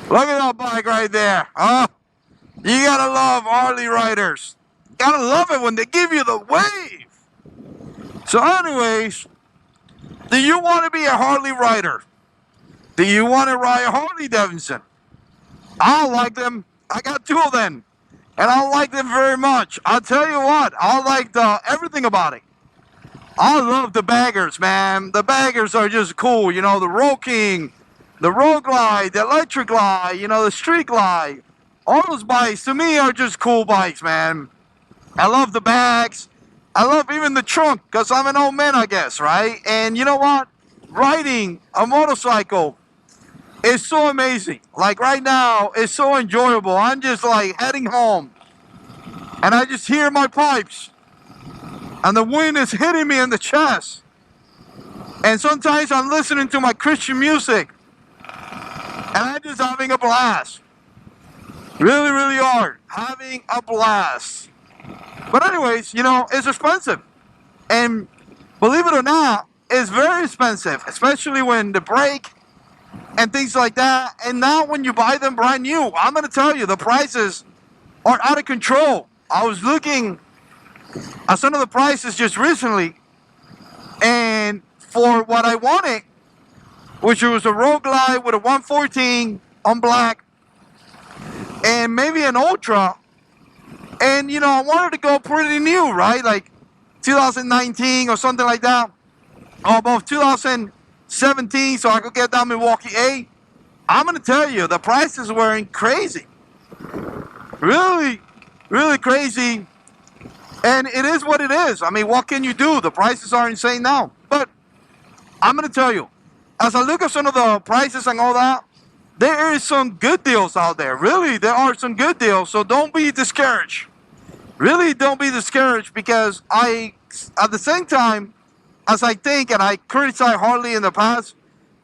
Look at that bike right there. Huh? You gotta love Harley riders. Gotta love it when they give you the wave. So anyways, do you want to be a Harley rider? Do you want to ride a Harley Davidson? I like them. I got two of them. And I like them very much. I'll tell you what, I like everything about it. I love the baggers, man. The baggers are just cool. You know, the Road King, the Road Glide, the Electric Glide, you know, the Street Glide. All those bikes, to me, are just cool bikes, man. I love the bags. I love even the trunk, because I'm an old man, I guess, right? And you know what? Riding a motorcycle is so amazing. Like right now, it's so enjoyable. I'm just like heading home, and I just hear my pipes, and the wind is hitting me in the chest. And sometimes I'm listening to my Christian music, and I'm just having a blast. Really, really hard. Having a blast. But anyways, you know, it's expensive. And believe it or not, it's very expensive, especially when the brake and things like that. And now when you buy them brand new, I'm going to tell you, the prices are out of control. I was looking at some of the prices just recently, and for what I wanted, which was a Road Glide with a 114 on black, and maybe an Ultra, and you know, I wanted to go pretty new, right? Like 2019 or something like that, or about 2017, so I could get down Milwaukee A. I'm gonna tell you, the prices were crazy, really, really crazy. And it is what it is. I mean, what can you do? The prices are insane now. But I'm gonna tell you, as I look at some of the prices and all that, there is some good deals out there. Really, there are some good deals. So don't be discouraged. Really, don't be discouraged, because at the same time, as I think, and I criticized Harley in the past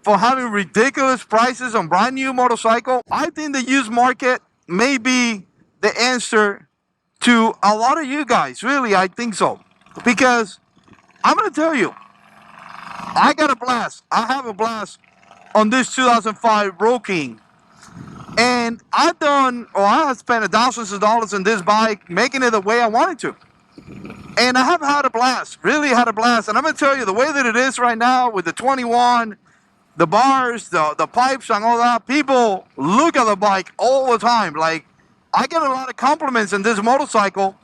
for having ridiculous prices on brand new motorcycle, I think the used market may be the answer to a lot of you guys. Really, I think so. Because I'm going to tell you, I got a blast. I have a blast on this 2005 Road King. And I have spent thousands of dollars on this bike, making it the way I wanted to. And I have had a blast, really had a blast. And I'm going to tell you, the way that it is right now with the 21, the bars, the pipes and all that, people look at the bike all the time. Like, I get a lot of compliments on this motorcycle.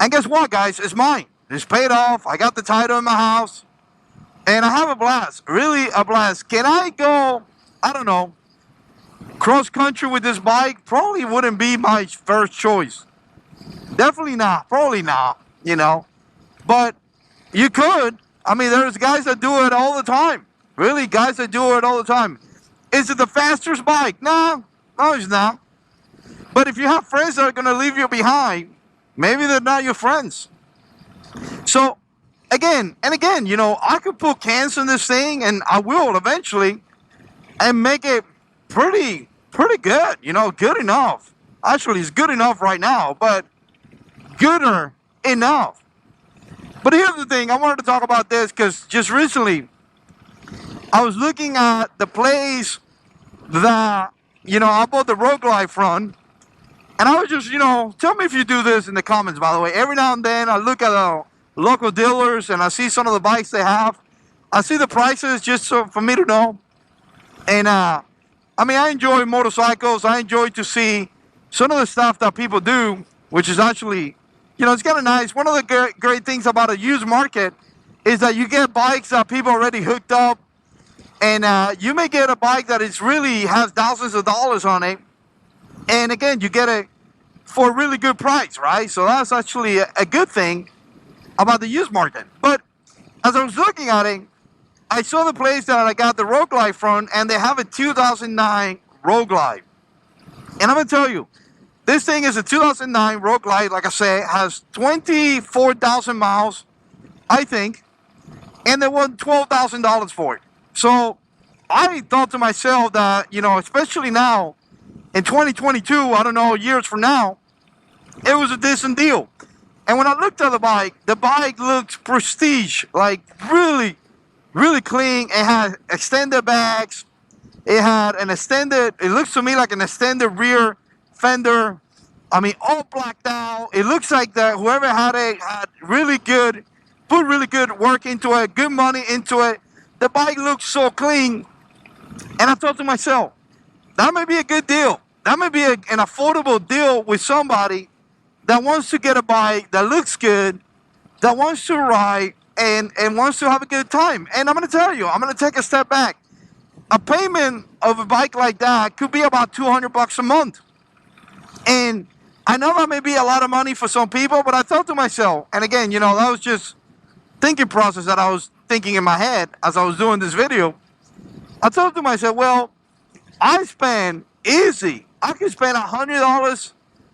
And guess what, guys? It's mine. It's paid off. I got the title in my house. And I have a blast, really a blast. Can I go, I don't know, cross country with this bike? Probably wouldn't be my first choice. Definitely not. Probably not, you know. But you could. I mean, there's guys that do it all the time. Really, guys that do it all the time. Is it the fastest bike? No, it's not. But if you have friends that are going to leave you behind, maybe they're not your friends. So, again and again, you know, I could put cans in this thing, and I will eventually, and make it pretty good, you know, good enough. Actually, it's good enough right now, but gooder enough. But here's the thing, I wanted to talk about this because just recently, I was looking at the place that, you know, I bought the Road Glide from, and I was just, you know, tell me if you do this in the comments, by the way. Every now and then, I look at local dealers, and I see some of the bikes they have. I see the prices just so for me to know. And I mean, I enjoy motorcycles. I enjoy to see some of the stuff that people do, which is actually, you know, it's kind of nice. One of the great things about a used market is that you get bikes that people already hooked up, and you may get a bike that is really has thousands of dollars on it, and again, you get it for a really good price, right? So that's actually a good thing about the used market. But as I was looking at it, I saw the place that I got the Road Glide from, and they have a 2009 Road Glide. And I'm going to tell you, this thing is a 2009 Road Glide, like I say, has 24,000 miles, I think, and they want $12,000 for it. So I thought to myself that, you know, especially now, in 2022, I don't know, years from now, it was a decent deal. And when I looked at the bike looked prestige, like really, really clean. It had extended bags. It had an extended, it looks to me like an extended rear fender. I mean, all blacked out. It looks like that whoever had it had really good, put really good work into it, good money into it. The bike looks so clean. And I thought to myself, that may be a good deal. That may be an affordable deal with somebody that wants to get a bike that looks good, that wants to ride, and wants to have a good time. And I'm going to tell you, I'm going to take a step back. A payment of a bike like that could be about $200 a month. And I know that may be a lot of money for some people, but I thought to myself, and again, you know, that was just thinking process that I was thinking in my head as I was doing this video. I thought to myself, well, I spend easy. I can spend $100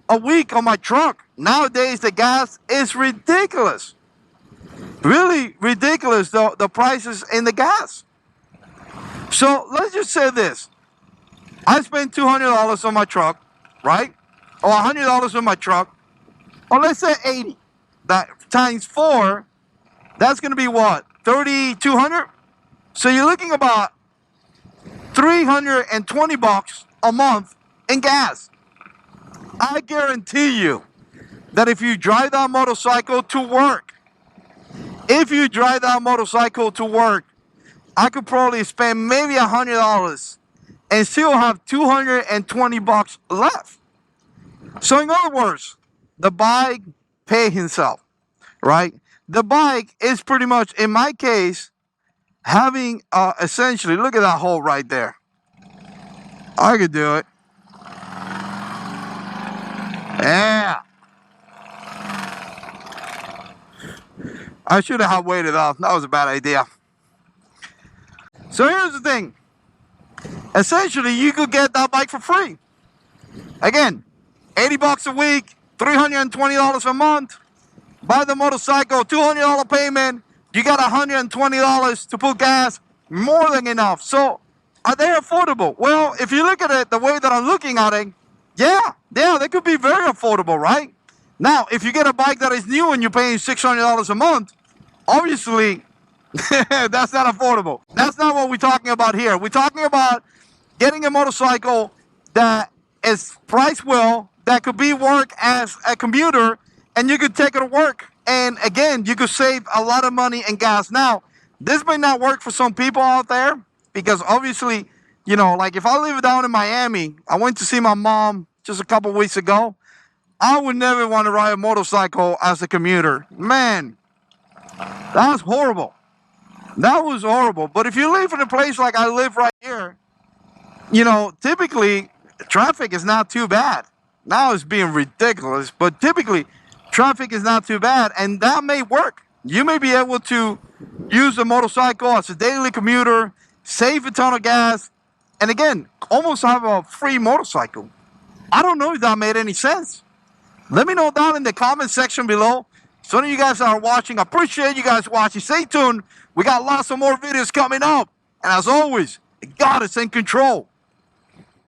a week on my truck. Nowadays, the gas is ridiculous. Really ridiculous, the prices in the gas. So let's just say this. I spend $200 on my truck, right? Or $100 on my truck. Or let's say 80. That times 4, that's going to be what? $3,200? So you're looking about $320 a month in gas. I guarantee you that if you drive that motorcycle to work, I could probably spend maybe $100 and still have $220 left. So in other words, the bike pays himself, right? The bike is pretty much, in my case, having essentially, look at that hole right there. I could do it. Yeah. I should have waited off. That was a bad idea. So here's the thing. Essentially, you could get that bike for free. Again, $80 a week, $320 a month. Buy the motorcycle, $200 payment. You got $120 to put gas. More than enough. So, are they affordable? Well, if you look at it the way that I'm looking at it, yeah, they could be very affordable, right? Now, if you get a bike that is new and you're paying $600 a month, obviously, that's not affordable. That's not what we're talking about here. We're talking about getting a motorcycle that is priced well, that could be work as a commuter, and you could take it to work. And again, you could save a lot of money in gas. Now, this may not work for some people out there because obviously, you know, like if I live down in Miami, I went to see my mom just a couple weeks ago. I would never want to ride a motorcycle as a commuter. Man, that's horrible. That was horrible. But if you live in a place like I live right here, you know, typically traffic is not too bad. Now it's being ridiculous, but typically traffic is not too bad, and that may work. You may be able to use a motorcycle as a daily commuter, save a ton of gas, and again, almost have a free motorcycle. I don't know if that made any sense. Let me know down in the comment section below. Some of you guys that are watching, I appreciate you guys watching. Stay tuned. We got lots of more videos coming up. And as always, God is in control.